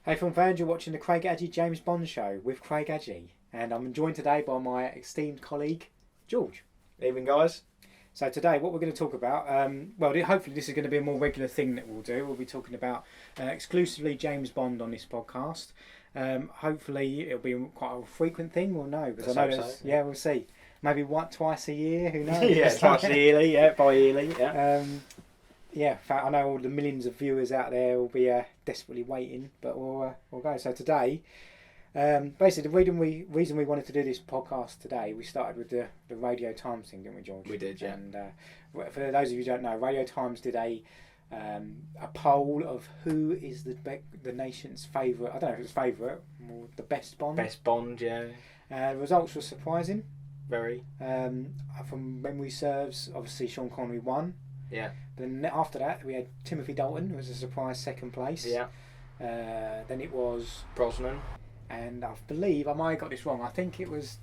Hey film fans, you're watching the Craig Adgie James Bond show with Craig Adgie, and I'm joined today by my esteemed colleague George. Evening, guys. So today what we're going to talk about, hopefully this is going to be a more regular thing that we'll do. We'll be talking about exclusively James Bond on this podcast. Hopefully it'll be quite a frequent thing, we'll know. Because I know yeah, we'll see. Maybe twice a year, who knows? Yeah, twice yearly, bi-yearly, yeah. I know all the millions of viewers out there will be desperately waiting, but we'll go. So today, basically the reason we wanted to do this podcast today, we started with the Radio Times thing, didn't we, George? We did, yeah. And for those of you who don't know, Radio Times did a poll of who is the nation's favourite. I don't know if it's favourite or the best Bond. Best Bond, yeah. The results were surprising. Very. From memory serves, obviously Sean Connery won. Yeah. Then after that, we had Timothy Dalton, who was a surprise second place. Yeah. Then it was Brosnan. And I believe, I might have got this wrong, I think it was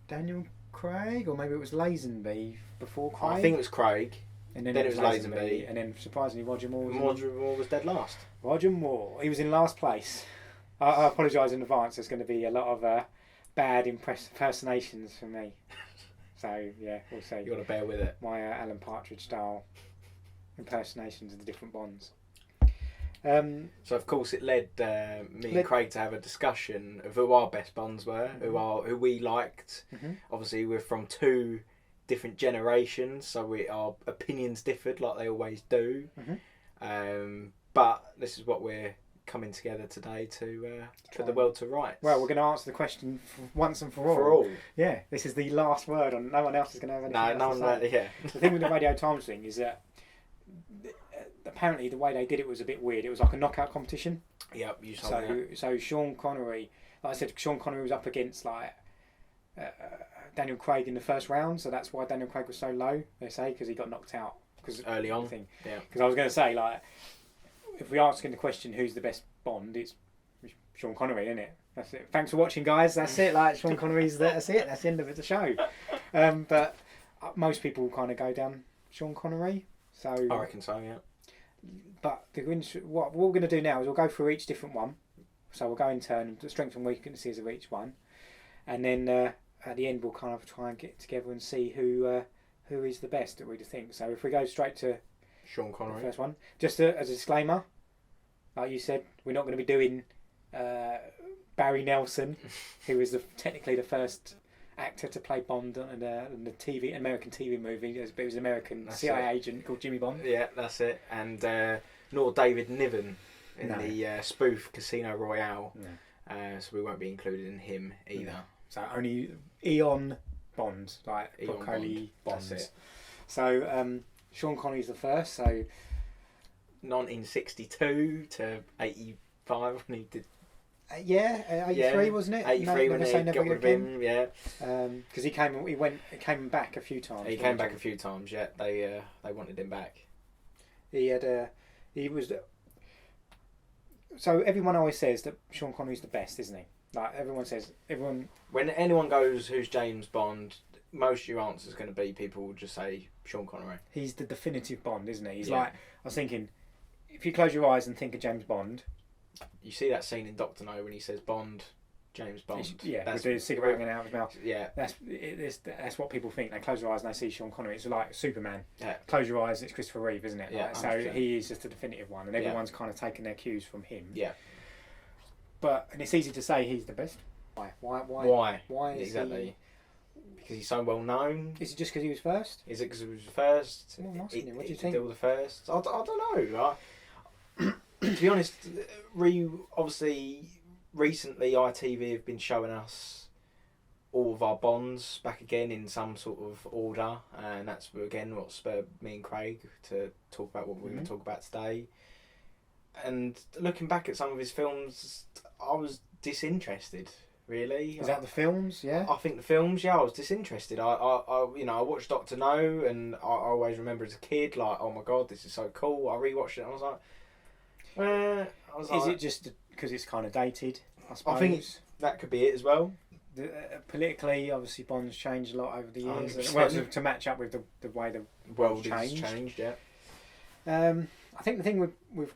Daniel Craig, or maybe it was Lazenby before Craig. I think it was Craig. And then it was Lazenby. And then surprisingly Roger Moore was dead last. Roger Moore. He was in last place. I apologise in advance, there's going to be a lot of bad impersonations from me. So yeah, we'll see. You got to bear with it. My Alan Partridge style impersonations of the different Bonds. So of course it led me and Craig to have a discussion of who our best Bonds were, who we liked. Mm-hmm. Obviously we're from two different generations, so our opinions differed like they always do. Mm-hmm. But this is what we're coming together today to put the world to rights. Well, we're going to answer the question once and for all. For all. Yeah, this is the last word on. No one else is going to have anything else to say. Yeah. The thing with the Radio Times thing is that apparently the way they did it was a bit weird. It was like a knockout competition. Yep, you saw that. So Sean Connery, like I said, Sean Connery was up against like Daniel Craig in the first round, so that's why Daniel Craig was so low. They say because he got knocked out early on. Yeah. Because I was going to say like, if we're asking the question who's the best Bond, it's Sean Connery, isn't it? That's it. Thanks for watching, guys. That's it. Like Sean Connery's there. That's it. That's the end of the show. But most people kind of go down Sean Connery. So I reckon so. Yeah. But what we're going to do now is we'll go through each different one. So we'll go in turn, the strengths and weaknesses of each one, and then at the end we'll kind of try and get together and see who is the best that we think. So if we go straight to Sean Connery, the first one, just as a disclaimer, like you said, we're not going to be doing Barry Nelson, who was technically the first actor to play Bond in the American TV movie. It was an American CIA agent called Jimmy Bond. Yeah, that's it. And nor David Niven in the spoof Casino Royale. No. So we won't be included in him either. No. So only Eon Bond, like Eon Bond. That's it. So Sean Connery's the first. So 1962 to 85 when he did. 83 wasn't it? 83 when they got rid of him. Yeah. Because he came back a few times. He came back a few times. Yeah, they wanted him back. He was. So everyone always says that Sean Connery's the best, isn't he? Like everyone. When anyone goes, who's James Bond? Most of your answer is going to be people will just say Sean Connery. He's the definitive Bond, isn't he? He's like, I was thinking, if you close your eyes and think of James Bond. You see that scene in Doctor No when he says Bond, James Bond. With the cigarette hanging out of his mouth. Yeah. That's what people think. They close their eyes and they see Sean Connery. It's like Superman. Yeah. Close your eyes, it's Christopher Reeve, isn't it? Yeah. So he is just a definitive one, and everyone's kind of taken their cues from him. Yeah. And it's easy to say he's the best. Why? Why is exactly? Because he's so well known. Is it just because he was first? Is it because he was first? Well, I'm asking you, what do you think? Still the first? I don't know. To be honest, obviously recently ITV have been showing us all of our Bonds back again in some sort of order, and that's again what spurred me and Craig to talk about what we're going to talk about today. And looking back at some of his films, I was disinterested. Really, is that the films? Yeah, I think the films. Yeah, I was disinterested. I watched Doctor No, and I always remember as a kid, like, oh my god, this is so cool. I rewatched it, and I was like, is it just because it's kind of dated? I suppose. I think that could be it as well. Politically, obviously, Bond's changed a lot over the years. 100%. Well, to match up with the way the world has changed. Yeah. I think the thing with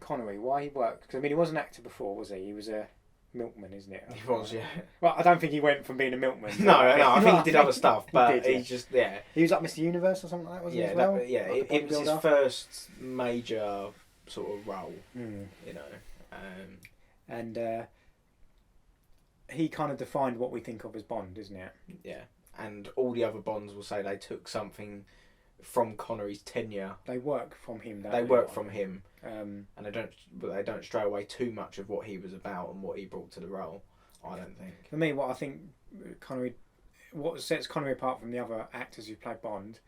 Connery, why he worked. Because I mean, he was an actor before, was he? He was a milkman, isn't it? He was, yeah. Well, I don't think he went from being a milkman. No, I think he did other stuff, but he he's just, yeah. He was like Mr. Universe or something like that, wasn't he, as well? Yeah, like it was his first major sort of role, you know. And he kind of defined what we think of as Bond, isn't it? Yeah, and all the other Bonds will say they took something from Connery's tenure. They work from him. They work from him, and they don't stray away too much of what he was about and what he brought to the role. I don't think. For me, what I think Connery, what sets Connery apart from the other actors who played Bond,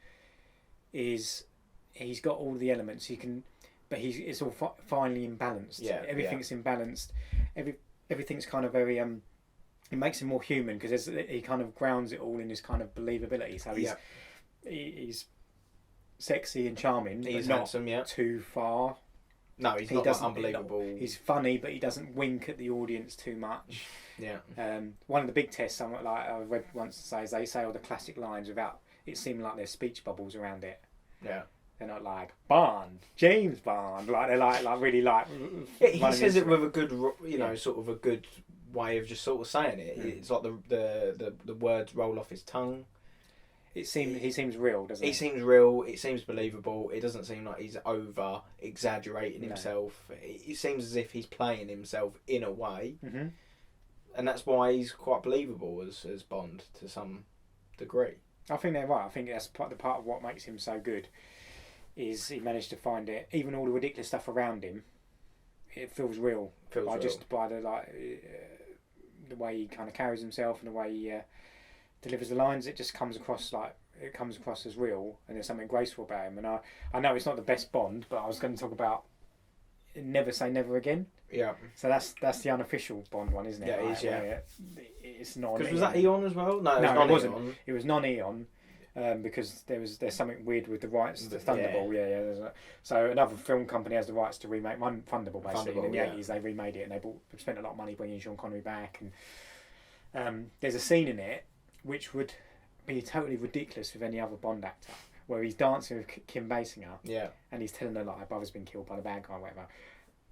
is he's got all the elements. He can, but it's all finely imbalanced. Yeah, everything's imbalanced. Everything's kind of very It makes him more human because he kind of grounds it all in his kind of believability. So he's sexy and charming. He's but handsome, not too far. No, he's not like unbelievable. He's funny, but he doesn't wink at the audience too much. Yeah. One of the big tests, like I read once, says they say all the classic lines without it seeming like there's speech bubbles around it. Yeah. They're not like Bond, James Bond, like they're like really like. Yeah, he says it with a good, sort of a good way of just sort of saying it. It's like the words roll off his tongue. He seems real, doesn't he? He seems real. It seems believable. It doesn't seem like he's over exaggerating himself. It seems as if he's playing himself in a way, and that's why he's quite believable as Bond to some degree. I think they're right. I think that's the part of what makes him so good. Is he managed to find it, even all the ridiculous stuff around him, it feels real. Just by the the way he kind of carries himself and the way he delivers the lines, it just comes across as real, and there's something graceful about him. And I know it's not the best Bond, but I was going to talk about Never Say Never Again. Yeah. So that's the unofficial Bond one, isn't it? Yeah, it is. Yeah. It's not. Because was that Eon as well? No, it wasn't. It was non-Eon. Because there's something weird with the rights to Thunderball. Yeah. So another film company has the rights to remake Thunderball, basically. And in the 80s they remade it, and they spent a lot of money bringing Sean Connery back. And there's a scene in it which would be totally ridiculous with any other Bond actor, where he's dancing with Kim Basinger. Yeah. And he's telling her like her brother's been killed by the bad guy or whatever.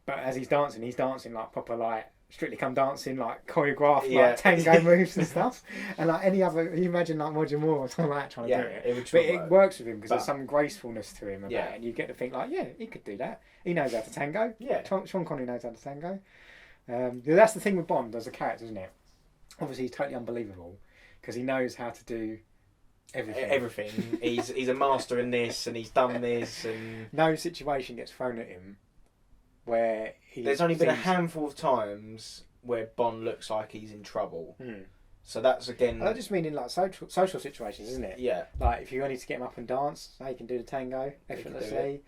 But as he's dancing like proper like Strictly Come Dancing, like choreographed like tango moves and stuff. And like any other, you imagine like Roger Moore or something like that trying to do it. It works with him because there's some gracefulness to him about it, and you get to think like, yeah, he could do that. He knows how to tango. Yeah. Sean Connery knows how to tango. That's the thing with Bond as a character, isn't it? Obviously, he's totally unbelievable because he knows how to do everything. He's a master in this, and he's done this, and no situation gets thrown at him where there's only been a handful of times where Bond looks like he's in trouble. So that's again. I just mean in like social situations, isn't it? Yeah. Like if you need to get him up and dance, he can do the tango effortlessly.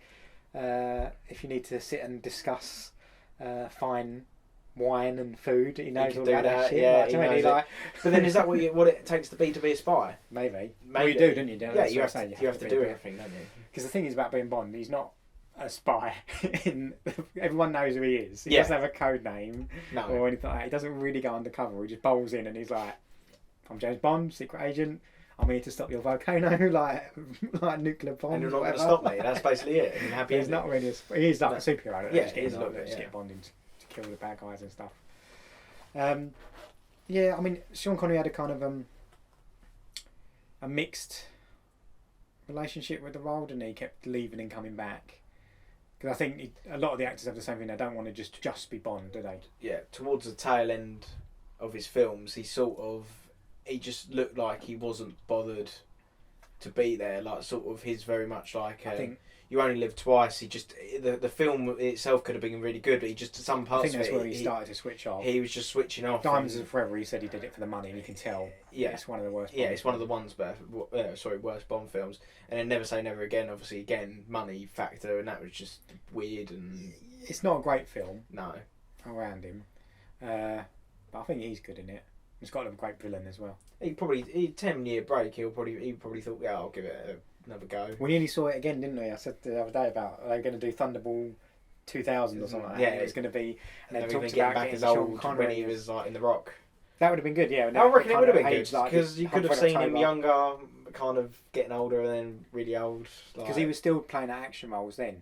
If you need to sit and discuss fine wine and food, he knows all about that shit. Yeah, but then is that what it takes to be a spy? Maybe. Well, you do, don't you? Yeah, you have to do everything, don't you? Because the thing is about being Bond, he's not a spy. Everyone knows who he is. He doesn't have a code name or anything like that. He doesn't really go undercover. He just bowls in and he's like, I'm James Bond, secret agent. I'm here to stop your volcano, like nuclear bomb. And you're not going to stop me. That's basically it. And happy. He's not really. He is like a superhero. Yeah, he is a little bit. Get Bond in to kill the bad guys and stuff. I mean, Sean Connery had a kind of a mixed relationship with the role, didn't he? He kept leaving and coming back. Because I think a lot of the actors have the same thing. They don't want to just be Bond, do they? Yeah. Towards the tail end of his films, he just looked like he wasn't bothered to be there. Like sort of his very much like I think You Only Live Twice. He just the film itself could have been really good, but he just some parts. I think that's where he started to switch off. He was just switching off. Diamonds Are Forever. He said he did it for the money, and you can tell. Yeah, it's one of the worst. Yeah, it's one of the worst Bond films. And then Never Say Never Again. Obviously, again money factor, and that was just weird and. It's not a great film. No. Around him, but I think he's good in it. He's got a great villain as well. He 10-year break. He probably thought, yeah, I'll give it another go. We nearly saw it again, didn't we? I said the other day about they're going to do Thunderball 2000 or something like that. Yeah, it's going to be. And then talked about back as old when he was like in The Rock. That would have been good, yeah. I reckon it would have been good because you could have seen him younger, kind of getting older, and then really old. Because he was still playing action roles then.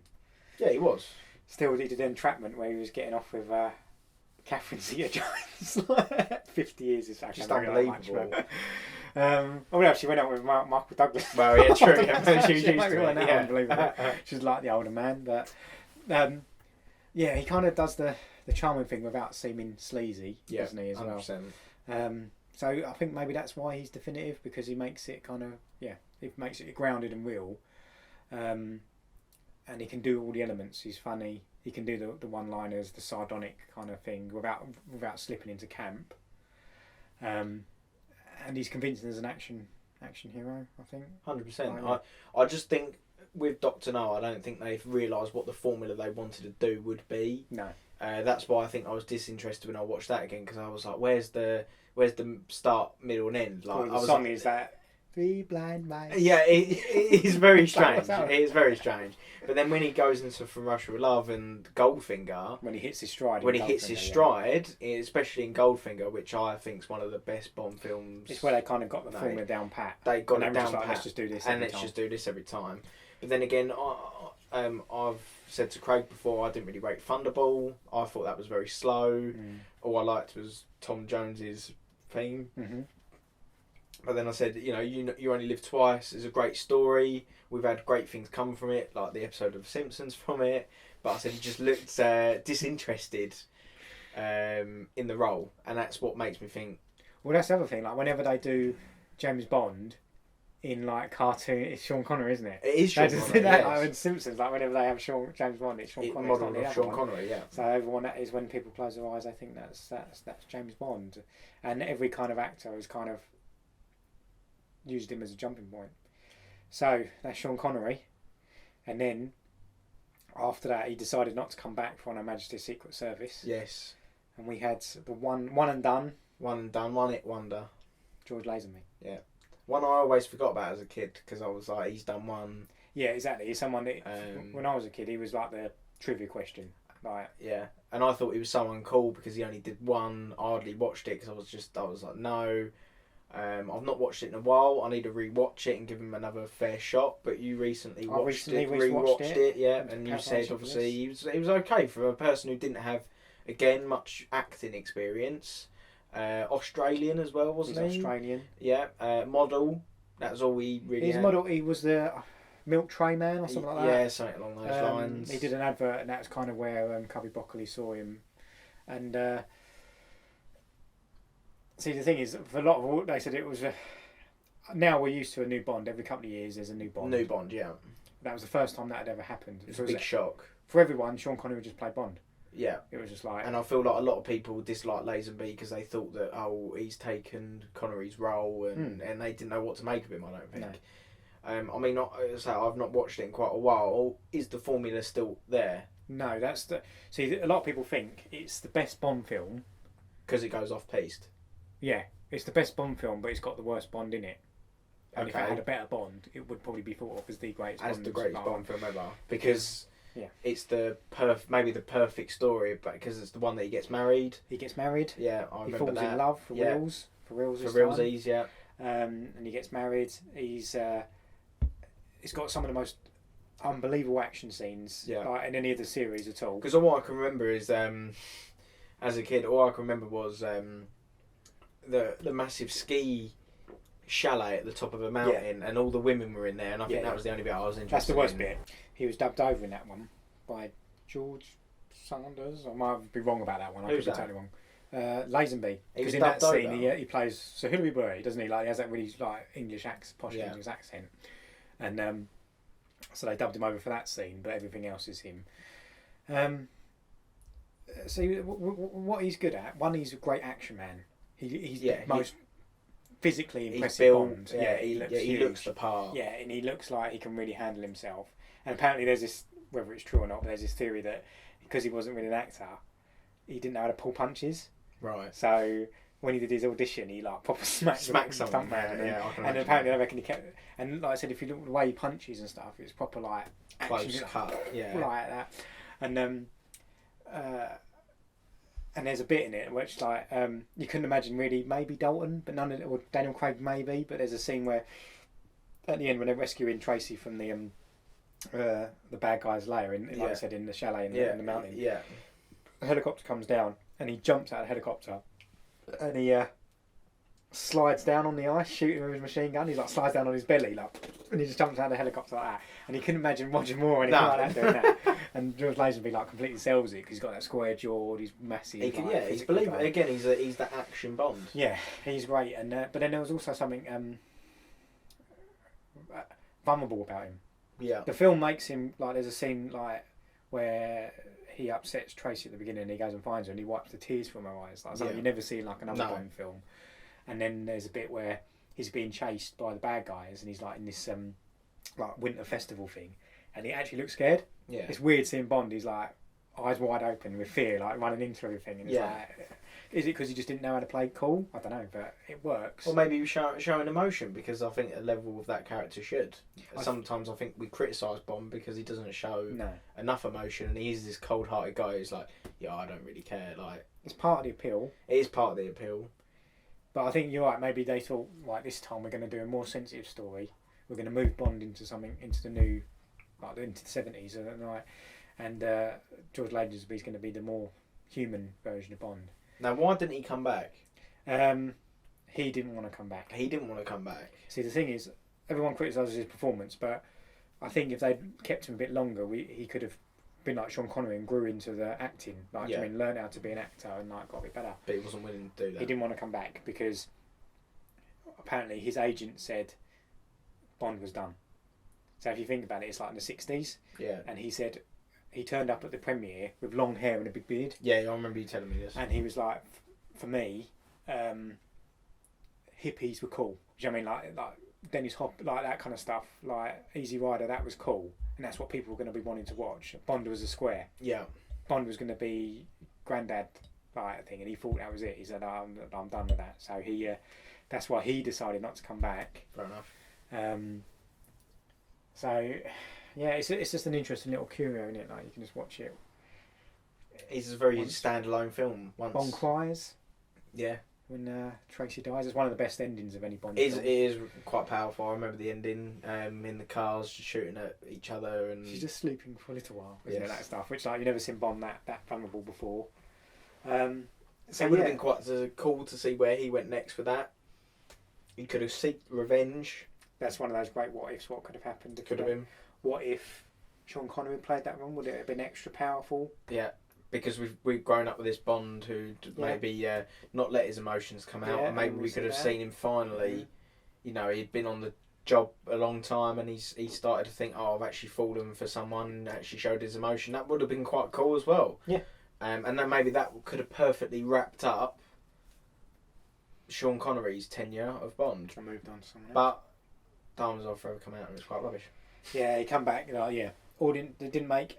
Yeah, he was. still did an entrapment where he was getting off with Catherine Zeta-Jones. 50 years is actually Just unbelievable. Well, she went out with Michael Douglas. Well, yeah, true. Yeah. She used to went it, out, yeah. unbelievable. She's like the older man, but yeah, he kind of does the charming thing without seeming sleazy, doesn't he? As 100%. well. So I think maybe that's why he's definitive, because he makes it kind of he makes it grounded and real, and he can do all the elements. He's funny. He can do the one-liners, the sardonic kind of thing without slipping into camp. And he's convincing as an action hero, I think. 100%. I just think with Dr. No, I don't think they've realised what the formula they wanted to do would be. No. That's why I think I was disinterested when I watched that again, because I was like, where's the start, middle and end? Like, the song is that Three Blind Mice. Yeah, it is very strange. That It is very strange. But then when he goes into From Russia with Love and Goldfinger, when he hits his stride, especially in Goldfinger, which I think is one of the best Bond films. It's where they kind of got the formula down pat. They got it down like, pat. Let's just do this. Just do this every time. But then again, I've said to Craig before, I didn't really rate Thunderball. I thought that was very slow. All I liked was Tom Jones's theme. Mm-hmm. But then I said, you only live twice. It's a great story. We've had great things come from it, like the episode of Simpsons from it. But I said it just looked disinterested in the role, and that's what makes me think. Well, that's the other thing. Like whenever they do James Bond in like cartoon, it's Sean Connery, isn't it? It is Sean Connery. That yes. like in Simpsons, like whenever they have James Bond, it's Sean Connery. Model of Sean Connery, yeah. So everyone, that is when people close their eyes, they think that's James Bond, and every kind of actor has kind of used him as a jumping point. So that's Sean Connery, and then after that he decided not to come back for Her Majesty's Secret Service. Yes. And we had the one and done. One hit wonder. George Lazenby. Yeah. One I always forgot about as a kid, because I was like, he's done one. Yeah, exactly. He's someone that when I was a kid, he was like the trivia question. Like, yeah, and I thought he was so uncool because he only did one. I hardly watched it because I was like, no. I've not watched it in a while. I need to rewatch it and give him another fair shot. But you recently rewatched it, yeah, and you said obviously he was okay for a person who didn't have, again, much acting experience. Australian as well, wasn't he? He's Australian. Yeah, model. That's all we really. He's a model. He was the milk tray man or something like that. Yeah, something along those lines. He did an advert, and that's kind of where Cubby Broccoli saw him. And see, the thing is, for a lot of they said it was. Now we're used to a new Bond. Every couple of years, there's a new Bond. New Bond, yeah. That was the first time that had ever happened. It was a big shock for everyone. Sean Connery just played Bond. Yeah, it was just like, and I feel like a lot of people dislike Lazenby because they thought that he's taken Connery's role and they didn't know what to make of him. I don't think. No. I mean, I've not watched it in quite a while. Is the formula still there? No, that's the. See, a lot of people think it's the best Bond film because it goes off piste. Yeah, it's the best Bond film, but it's got the worst Bond in it. And if it had a better Bond, it would probably be thought of as the greatest. Bond film ever because. Yeah, it's maybe the perfect story, but because it's the one that he gets married. He gets married. Yeah, I remember that. He falls in love for reals. For realsies, yeah. And he gets married. He's got some of the most unbelievable action scenes in any of the series at all. Because all I can remember is as a kid, all I can remember was the massive ski chalet at the top of a mountain, and all the women were in there, and I think that was the only bit I was interested in. That's the worst bit. He was dubbed over in that one by George Sanders. I might be wrong about that one. I could be totally wrong. Lazenby. Because in that scene he plays Sir Hilary Boy, doesn't he? Like he has that really like English posh English accent, and so they dubbed him over for that scene, but everything else is him. So what he's good at? One, he's a great action man. He's the most physically impressive Bond. Yeah, he looks the part. Yeah, and he looks like he can really handle himself. And apparently there's this, whether it's true or not, but there's this theory that because he wasn't really an actor, he didn't know how to pull punches. Right. So when he did his audition, he like proper smacked someone. And apparently I reckon he kept. And like I said, if you look at the way he punches and stuff, it's proper like action, close cut. Yeah. Like that. And there's a bit in it which like you couldn't imagine really maybe Dalton, but none of it, or Daniel Craig maybe, but there's a scene where at the end when they're rescuing Tracy from the the bad guy's lair in, like I said, in the chalet in the mountain. Yeah. The helicopter comes down and he jumps out of the helicopter and he slides down on the ice, shooting with his machine gun. He's like slides down on his belly, like, and he just jumps out of the helicopter like that. And he couldn't imagine Roger Moore or anything like that doing that. And George Lazenby like completely sells it because he's got that square jaw, he's massive. He can, he's believable. Again, he's the action Bond. Yeah, he's great. And but then there was also something vulnerable about him. Yeah. The film makes him like. There's a scene like where he upsets Tracy at the beginning, and he goes and finds her, and he wipes the tears from her eyes, like something you never see in like another Bond film. And then there's a bit where he's being chased by the bad guys, and he's like in this like winter festival thing, and he actually looks scared. Yeah. It's weird seeing Bond. He's like eyes wide open with fear, like running into everything. And it's like, is it because he just didn't know how to play cool? I don't know, but it works. Or maybe he was showing emotion, because I think a level of that character should. Sometimes I think we criticise Bond because he doesn't show enough emotion, and he is this cold-hearted guy who's like, yeah, I don't really care. Like, it's part of the appeal. It is part of the appeal. But I think you're right. Maybe they thought, like, this time we're going to do a more sensitive story. We're going to move Bond into the new, like into the 70s, and George Lazenby's going to be the more human version of Bond. Now, why didn't he come back? He didn't want to come back. He didn't want to come back. See, the thing is, everyone criticises his performance, but I think if they'd kept him a bit longer, he could have been like Sean Connery and grew into the acting. Like, I mean, learn how to be an actor and like got a bit better. But he wasn't willing to do that. He didn't want to come back because apparently his agent said Bond was done. So if you think about it, it's like in the 60s. Yeah. And he said he turned up at the premiere with long hair and a big beard. Yeah, I remember you telling me this. And he was like, for me, hippies were cool. Do you know what I mean? Like Dennis Hop, like that kind of stuff, like Easy Rider, that was cool. And that's what people were going to be wanting to watch. Bond was a square. Yeah. Bond was going to be granddad like thing, and he thought that was it. He said, I'm done with that. So that's why he decided not to come back. Fair enough. So, yeah, it's just an interesting little curio, isn't it? Like, you can just watch it. It's a very standalone film. Bond cries. Yeah. When Tracy dies, it's one of the best endings of any Bond film. It is quite powerful. I remember the ending in the cars, just shooting at each other, and she's just sleeping for a little while, isn't it? That stuff, which like you never seen Bond that vulnerable before. So it would have been quite cool to see where he went next with that. He could have sought revenge. That's one of those great what ifs. What could have happened? It could have been. What if Sean Connery played that role? Would it have been extra powerful? Yeah. Because we've grown up with this Bond who maybe not let his emotions come out, and maybe we could have seen him finally. You know, he'd been on the job a long time, and he started to think, oh, I've actually fallen for someone, and actually showed his emotion. That would have been quite cool as well. Yeah. And then maybe that could have perfectly wrapped up Sean Connery's tenure of Bond. I moved on to someone else. But Diamonds Are Forever come out, and it's quite rubbish. Yeah, he come back. They didn't make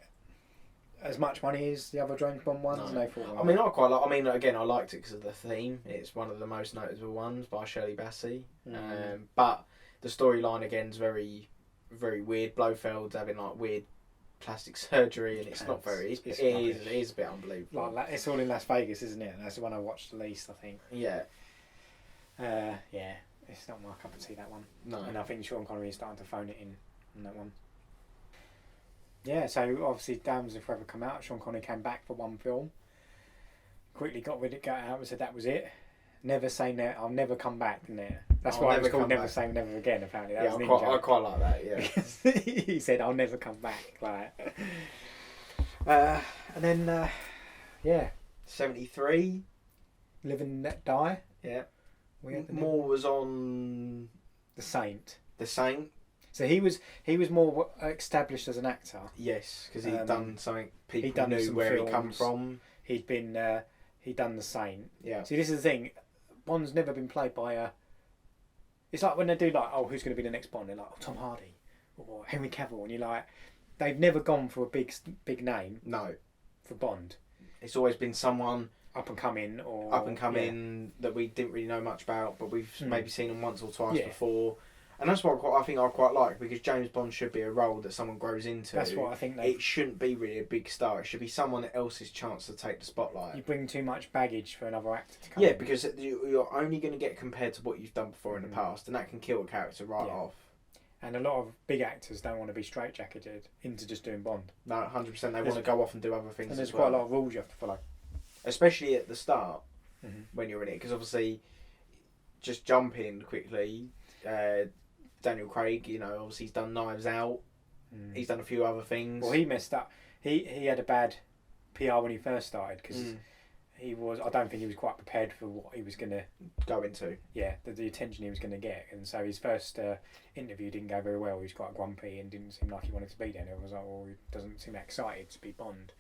as much money as the other James Bond ones. No. I mean, I liked it because of the theme. It's one of the most noticeable ones by Shirley Bassey. But the storyline again is very, very weird. Blofeld's having like weird plastic surgery, and it's not very. It is a bit unbelievable. Like, it's all in Las Vegas, isn't it? And that's the one I watched the least, I think. Yeah. Yeah, it's not my cup of tea, that one. No. And I think Sean Connery is starting to phone it in on that one. Yeah, so obviously Diamonds Are Forever come out. Sean Connery came back for one film. Quickly got out and said that was it. Never say never. I'll never come back. Didn't it? That's why it was called Never Say Never Again. Apparently, that was I quite like that. Yeah. Because he said, "I'll never come back." Like, and then 73. Live and Let Die. Yeah. Moore was on The Saint. The Saint. So he was more established as an actor. Yes, because he'd done something people done knew where films. he come from. He'd done The Saint. Yeah. See, this is the thing. Bond's never been played by a. It's like when they do like, oh, who's going to be the next Bond? They're like, oh, Tom Hardy or Henry Cavill, and you're like, they've never gone for a big name. No. For Bond, it's always been someone up and coming that we didn't really know much about, but we've maybe seen them once or twice before. And that's what I think I quite like, because James Bond should be a role that someone grows into. That's what I think. It shouldn't be really a big star. It should be someone else's chance to take the spotlight. You bring too much baggage for another actor to come in. Yeah, because you're only going to get compared to what you've done before in the past, and that can kill a character off. And a lot of big actors don't want to be straitjacketed into just doing Bond. No, 100%. They want to go off and do other things. And there's as quite well. a lot of rules you have to follow. Especially at the start Mm-hmm. when you're in it. Because obviously, just jumping quickly, Daniel Craig, you know, obviously he's done Knives Out. Mm. He's done a few other things. Well, he messed up. He had a bad PR when he first started because he was. I don't think he was quite prepared for what he was going to go into. Yeah, the attention he was going to get, and so his first interview didn't go very well. He was quite grumpy and didn't seem like he wanted to be there. And everyone was like, "Well, he doesn't seem excited to be Bond."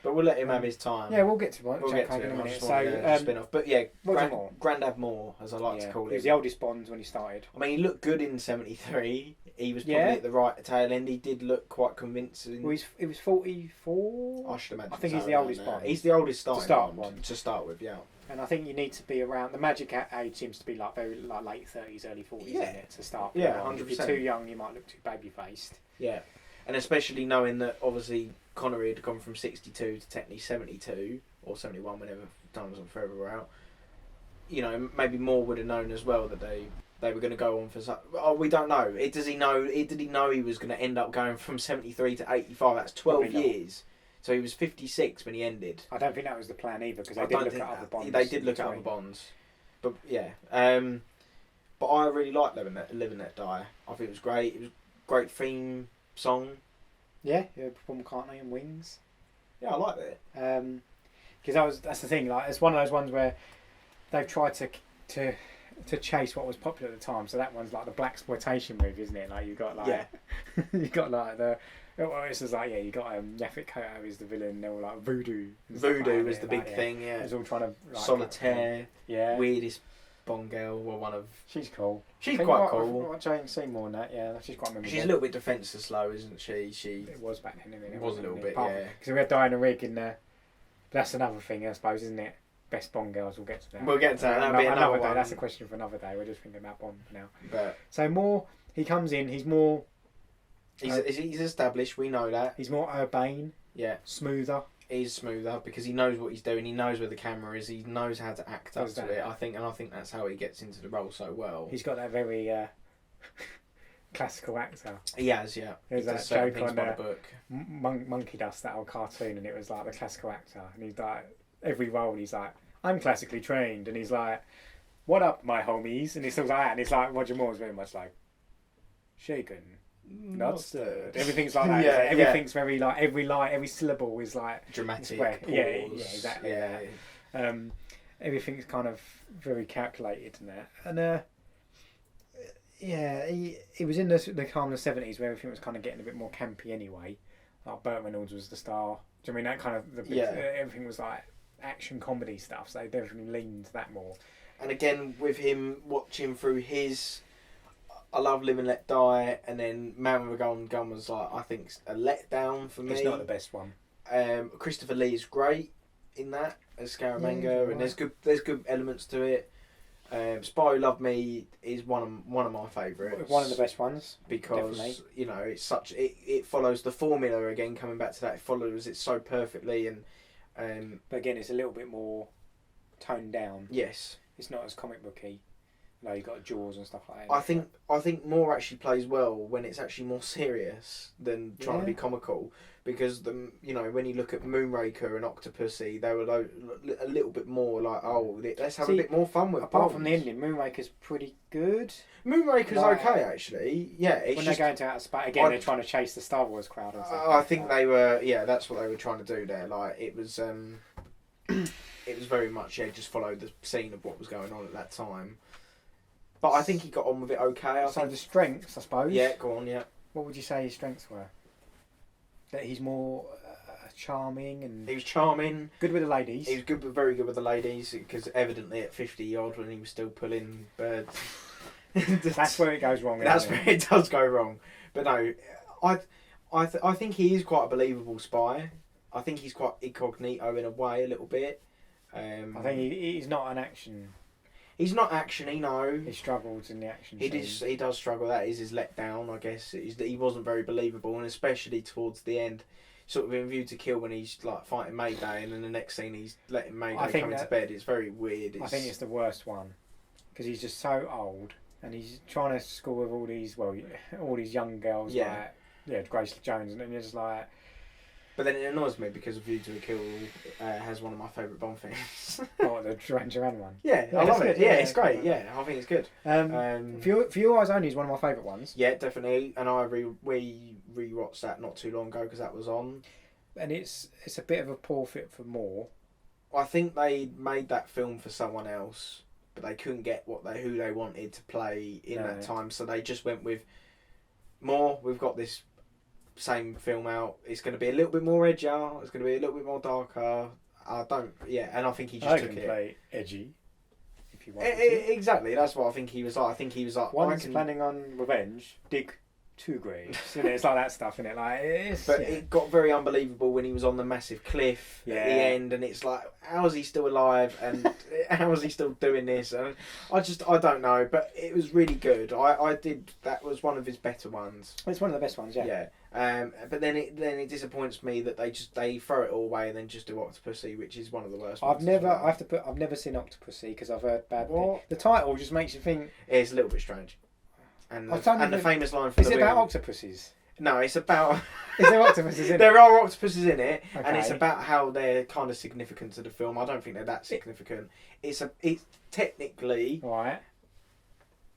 But we'll let him have his time. Yeah, we'll get to Bond. We'll get to in a it. minute. So spin off. But yeah, Moore. Grandad Moore, as I like to call him. He was the oldest Bond when he started. I mean, he looked good in '73. He was probably at the right tail end. He did look quite convincing. Well, he was 44. I should imagine. I think he's the oldest Bond. He's the oldest to start with, yeah. And I think you need to be around. The magic age seems to be like very like late 30s, early 40s, isn't it, to start. Yeah, Bond. 100%. If you're too young, you might look too baby faced. Yeah, and especially knowing that obviously Connery had gone from 62 to technically 72 or 71, whenever time was further out. You know, maybe Moore would have known as well that they were going to go on for. Oh, we don't know. Did he know he was going to end up going from 73 to 85? That's 12 years. So he was 56 when he ended. I don't think that was the plan either because they did look at other Bonds. They did look at other Bonds, but yeah. But I really liked Live and Let Die. I think it was great. It was a great theme song. Yeah, Paul McCartney and Wings. Yeah, I liked it. Because that's the thing. Like, it's one of those ones where they've tried to chase what was popular at the time. So that one's like the blaxploitation movie, isn't it? Like you got like you got like the. Well, it's just like you got Nephet Koto is the villain. They were like Voodoo. Voodoo was the big thing. Yeah, it was all trying to like, Solitaire. Weirdest Bond girl. Well, one of. She's cool. She's quite cool. What Jane Seymour and that, yeah, she's quite memorable. She's a little bit defenceless, slow, isn't she? It was back then. It was a little bit, yeah. Because we had Diana Rigg in there. That's another thing, I suppose, isn't it? Best Bond girls. We'll get to that. We'll get to that. That'll be another day. one. That's a question for another day. We're just thinking about Bond now. But so Moore, he comes in. He's more. He's established. We know that. He's more urbane. Yeah. Smoother. He's smoother because he knows what he's doing. He knows where the camera is. He knows how to act up to it. I think that's how he gets into the role so well. He's got that very classical actor. He has, yeah. There's that joke on the book. Monkey Dust, that old cartoon, and it was like the classical actor, and he's like every role. He's like, I'm classically trained, and he's like, what up, my homies? And he's still like that, and it's like Roger Moore's very much like shaken. Not stirred. Everything's like that. Everything's very like every syllable is like dramatic. Yeah, exactly. Yeah. Everything's kind of very calculated in that, and he was in the kind of 70s where everything was kind of getting a bit more campy anyway. Like Burt Reynolds was the star. Do you know what I mean that kind of everything was like action comedy stuff? So they definitely leaned to that more. And again, with him watching through his. I love Live and Let Die, and then Man with a Golden Gun was like I think a letdown for me. It's not the best one. Christopher Lee is great in that as Scaramanga, and there's good elements to it. Spy Who Loved Me is one of my favourites. One of the best ones because definitely. You know it's such it follows the formula again. Coming back to that, it follows it so perfectly, and but again, it's a little bit more toned down. Yes, it's not as comic booky. No, you got Jaws and stuff like that. I think Moore actually plays well when it's actually more serious than trying to be comical. Because when you look at Moonraker and Octopussy, they were a little bit more like, let's have a bit more fun with. Apart from the ending, Moonraker's pretty good. Moonraker's okay actually. Yeah, it's when they're going to outer space again, they're trying to chase the Star Wars crowd. And stuff I think they were. Yeah, that's what they were trying to do there. Like it was. It was very much just follow the scene of what was going on at that time. But I think he got on with it okay. So the strengths, I suppose. Yeah, go on, yeah. What would you say his strengths were? That he's more charming and... He was charming. Good with the ladies. He was very good with the ladies, because evidently at 50 odd when he was still pulling birds... That's where it goes wrong. That's where it does go wrong. But no, I think he is quite a believable spy. I think he's quite incognito in a way, a little bit. I think he's not an action... He's not actiony, no. He struggles in the action scene. He does struggle. That is his letdown, I guess. Is that he wasn't very believable, and especially towards the end, sort of in View to Kill when he's like fighting Mayday, and then the next scene he's letting Mayday come into bed. It's very weird. I think it's the worst one because he's just so old. and he's trying to school with all these young girls like Grace Jones, and then you're just like. But then it annoys me because View to a Kill has one of my favourite Bond themes. Oh, the Duran Duran one. Yeah, I love it. Yeah, it's great. Yeah, I think it's good. For Your Eyes Only is one of my favourite ones. Yeah, definitely. And we rewatched that not too long ago because that was on. And it's a bit of a poor fit for Moore. I think they made that film for someone else, but they couldn't get who they wanted to play in that time, so they just went with Moore. We've got this same film out. It's going to be a little bit more edgier. It's going to be a little bit more darker. And I think he just took it. Play edgy, if you want. Exactly. That's what I think he was like. I think he was like. One's planning on revenge. Dig 2 graves. It's like that stuff, isn't it? Like it got very unbelievable when he was on the massive cliff at the end, and it's like, how is he still alive? And how is he still doing this? And I don't know, but it was really good. That was one of his better ones. It's one of the best ones, yeah. Yeah. But then it disappoints me that they throw it all away and then just do Octopussy, which is one of the worst ones. I've never seen Octopussy because I've heard bad things. The title just makes you think it's a little bit strange. And the famous line for is it about octopuses? No, it's about. Is there octopuses in it? There are octopuses in it, okay. And it's about how they're kind of significant to the film. I don't think they're that significant. It's technically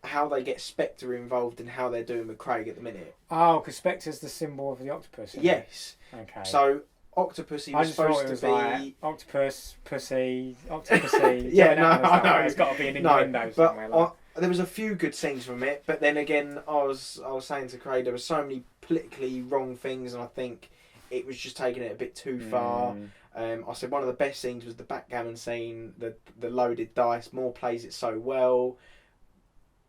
how they get Spectre involved in how they're doing with Craig at the minute. Oh, because Spectre's the symbol of the octopus. Yes. Okay. So Octopussy was supposed to be like octopus, pussy, octopussy. Yeah, I know. It's got to be an innuendo somewhere. There was a few good scenes from it, but then again, I was saying to Craig, there were so many politically wrong things, and I think it was just taking it a bit too far. I said one of the best scenes was the backgammon scene, the loaded dice. Moore plays it so well,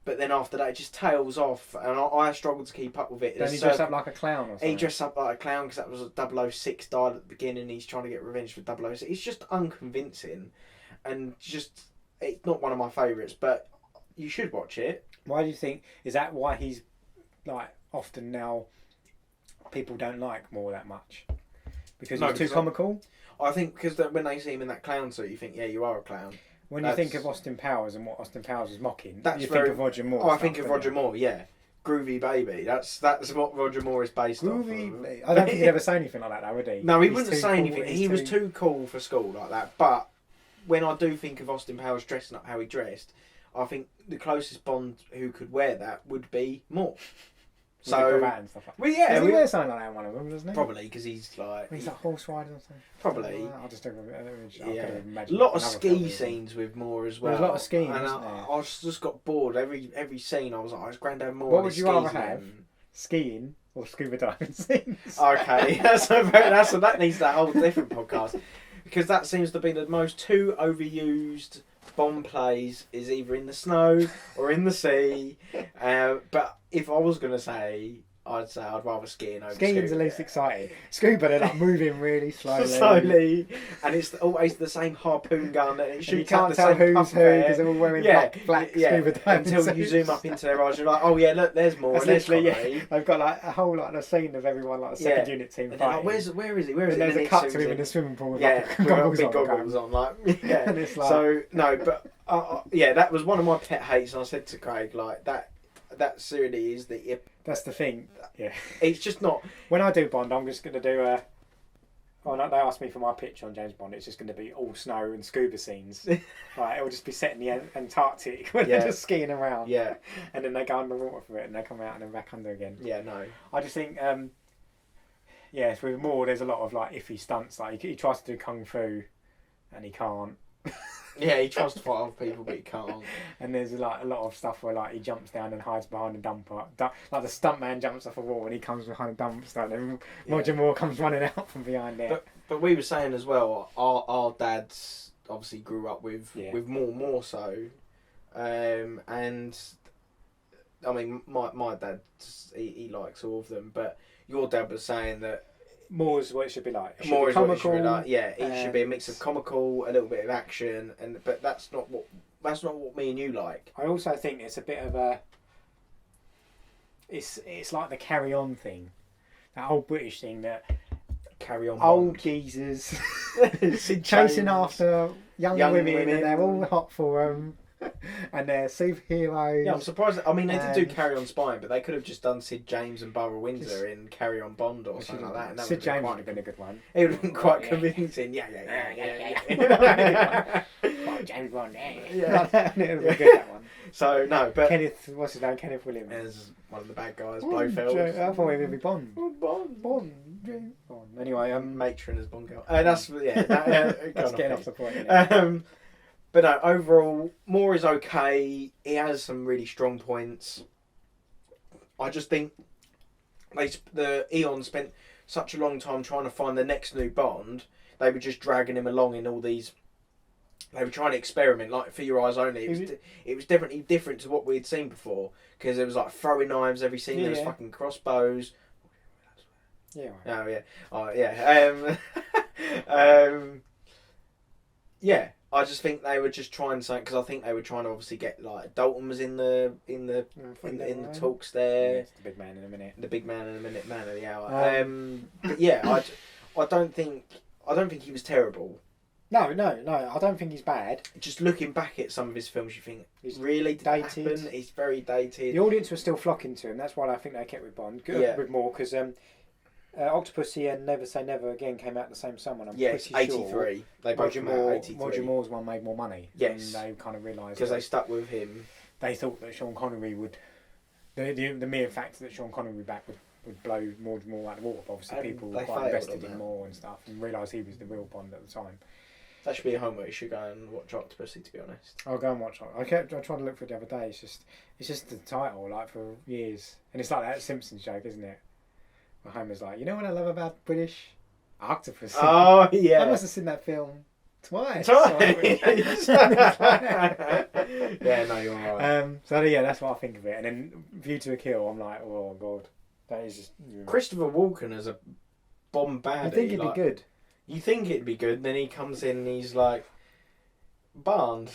but then after that, it just tails off, and I struggled to keep up with it. Then he dressed up like a clown or something? He dressed up like a clown because that was a 006 died at the beginning. He's trying to get revenge for 006. It's just unconvincing, and just it's not one of my favourites, but you should watch it. Why do you think? Is that why he's like often now people don't like Moore that much? Because he's too comical? I think because when they see him in that clown suit, you think, yeah, you are a clown. When you think of Austin Powers and what Austin Powers is mocking, think of Roger Moore. Oh, I think of Roger Moore, yeah. Groovy Baby. That's what Roger Moore is based on. Groovy. I don't think he'd ever say anything like that, though, would he? No, he wouldn't say anything. He was too cool for school like that. But when I do think of Austin Powers dressing up how he dressed, I think the closest Bond who could wear that would be Moore. So, and stuff like that. Well, yeah, he wears something like that in one of them, doesn't he? Probably because he's like horse riding or something. Probably. I'll just take a lot of ski scenes with Moore as well. There's a lot of skiing, and isn't there? I just got bored. Every scene I was like, I was Grandad Moore. What would you rather have? Skiing or scuba diving scenes? Okay, that needs a whole different podcast because that seems to be the most two overused Bond plays is either in the snow or in the sea. But if I was going to say, I'd rather skiing over skiing's the least exciting. Scuba, they're like moving really slowly, and it's always the same harpoon gun that it shoots. You can't tell who's who because they're all wearing black scuba diving until you zoom up into their eyes. You're like, oh yeah, look, there's more. That's literally, they've got like a whole a scene of everyone like the second unit team fighting. Like, where is he? Where is he? There's a cut to him in the swimming pool with big goggles on. Like, yeah. And it's like, so no, but that was one of my pet hates, and I said to Craig like that. That really is that's the thing. Yeah, it's just not. When I do Bond, I'm just going to do a. Oh no! They asked me for my pitch on James Bond. It's just going to be all snow and scuba scenes. Right, it'll just be set in the Antarctic when they're just skiing around. Yeah, and then they go underwater for it, and they come out and then back under again. Yeah, no. I just think, with Moore, there's a lot of like iffy stunts. Like he tries to do kung fu, and he can't. Yeah, he tries to fight other people, but he can't. And there's like a lot of stuff where like he jumps down and hides behind a dumper. Like the stuntman jumps off a wall and he comes behind a dumpster, and then Roger Moore comes running out from behind there. But we were saying as well, our dads obviously grew up with Moore more so, and I mean my dad he likes all of them, but your dad was saying that. Moore's what it should be like. More is comical, what it should be like. Yeah, it should be a mix of comical, a little bit of action, but that's not what me and you like. I also think it's a bit of a. It's like the Carry On thing, that old British thing that. Carry On. Old geezers chasing after young women and they're all hot for them. and they're superheroes. Yeah, I'm surprised. I mean, they did do And- Carry On Spying, but they could have just done Sid James and Barbara Windsor in Carry On Bond or something like that. And that Sid would have James been would have been a good one. It would have been quite Yeah. convincing. Yeah. James Bond. Yeah. It would have been good, that one. So no, but Kenneth, what's his name? Kenneth Williams. as one of the bad guys, I Blofeld. thought it would be Bond. Bond. James Bond. Anyway, Matron as Bond girl. That's yeah. that's getting off the point. Isn't it? But no, overall, Moore is okay. He has some really strong points. I just think the Eon spent such a long time trying to find the next new Bond. They were just dragging him along in all these. They were trying to experiment, like For Your Eyes Only. It was definitely different to what we'd seen before, because there was like throwing knives every scene. There was fucking crossbows. Yeah. Oh yeah. Yeah. I just think they were just trying something, because I think they were trying to obviously get like Dalton was in the talks there. It's the big man in a minute. The big man in a minute, man of the hour. But yeah, I don't think he was terrible. No. I don't think he's bad. Just looking back at some of his films, you think He's really did that dated. happen? He's very dated. The audience was still flocking to him. That's why I think they kept with Bond. With Moore, because Octopussy and Never Say Never Again came out the same summer. I'm pretty sure 83. They both came out 83. Roger Moore's one made more money. Yes. And they kind of realised because they stuck with him. They thought that Sean Connery would. The mere fact that Sean Connery would be back would blow Roger Moore out of the water. But obviously, people were quite invested in Moore and stuff, and realised he was the real Bond at the time. That should be a homework. You should go and watch Octopussy, to be honest. I'll go and watch it. I tried to look for it the other day. It's just the title, like, for years, and it's like that Simpsons joke, isn't it? Where Homer's like, you know what I love about British? Octopus. Oh yeah. I must have seen that film twice. Yeah, no, you're right. So yeah, that's what I think of it. And then View to a Kill, I'm like, oh god, that is just. Christopher Walken as a bomb baddie. I think it'd be good. You think it'd be good, then he comes in and he's like, Barnes.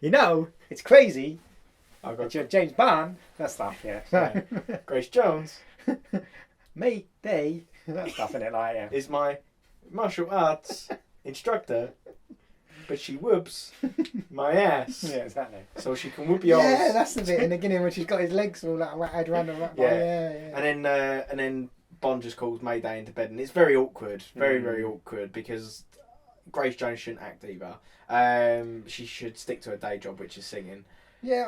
You know, it's crazy. I've But got you're James Bond. That stuff, yeah. Grace Jones Me, they. That stuff, innit? Like, yeah. is my martial arts instructor, but she whoops my ass. Yeah, exactly. So she can whoop yours. Yeah, that's the bit in the beginning when she's got his legs all like ratted around the yeah. And then Bond just calls Mayday into bed, and it's very awkward, very awkward, because Grace Jones shouldn't act either. She should stick to her day job, which is singing. Yeah,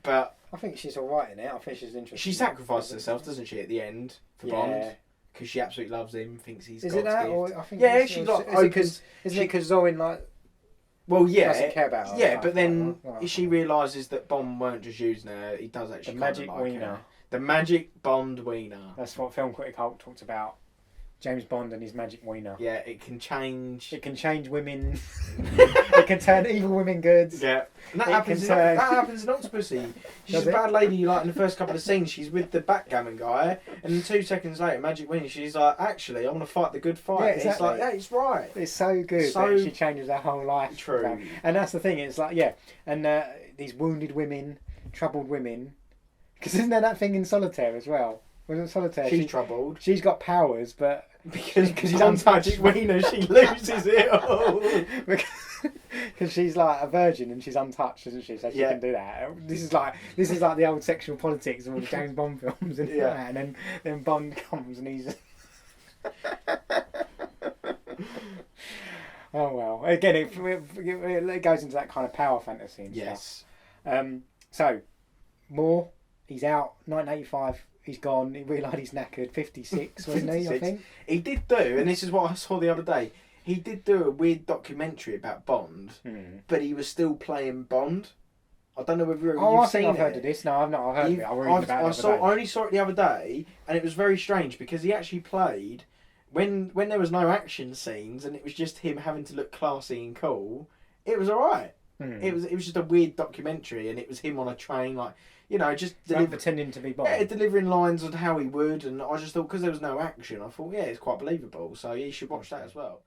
But I think she's all right in it. I think she's interesting. she sacrifices herself, doesn't she, at the end for Bond? Because she absolutely loves him, thinks he's Is God's it that? gift. Or I think She like Isn't opens. it because Zorin like Well, yeah, doesn't care about her? yeah, but then Right. she realises that Bond weren't just using her; he does actually The kind of magic like wiener. her. The magic Bond wiener. That's what Film Critic Hulk talked about. James Bond and his magic wiener. Yeah, it can change. It can change women. It can turn evil women good. Yeah, and that It happens. can turn- That happens in Octopussy. She's Does a it? bad lady. Like in the first couple of scenes, she's with the backgammon guy, and then 2 seconds later, Magic Winnie, she's like, "Actually, I want to fight the good fight." Yeah, And exactly. It's like, yeah, it's right. It's so good So- that she changes her whole life. True. And that's the thing. It's like and these wounded women, troubled women. Because isn't there that thing in Solitaire as well? Wasn't Solitaire? She's troubled She's got powers, but because he's on untouched. Magic Wiener, she loses it all. Because she's like a virgin and she's untouched, isn't she? So she can do that. This is like the old sexual politics of all the James Bond films, and and then Bond comes and he's. Oh well! Again, it goes into that kind of power fantasy and Yes. stuff. So, Moore, he's out. 1985, he's gone. He realised he's knackered. 56, wasn't he? I think. He did do, and this is what I saw the other day. He did do a weird documentary about Bond, but he was still playing Bond. I don't know whether you've I seen think I've it. heard of this. No, I've not. I've heard of it. I'll read about it. I only saw it the other day, and it was very strange because he actually played when there was no action scenes and it was just him having to look classy and cool. It was alright. It was just a weird documentary, and it was him on a train, like just pretending to be Bond. Yeah, delivering lines on how he would, and I just thought because there was no action, I thought it's quite believable. So you should watch that as well.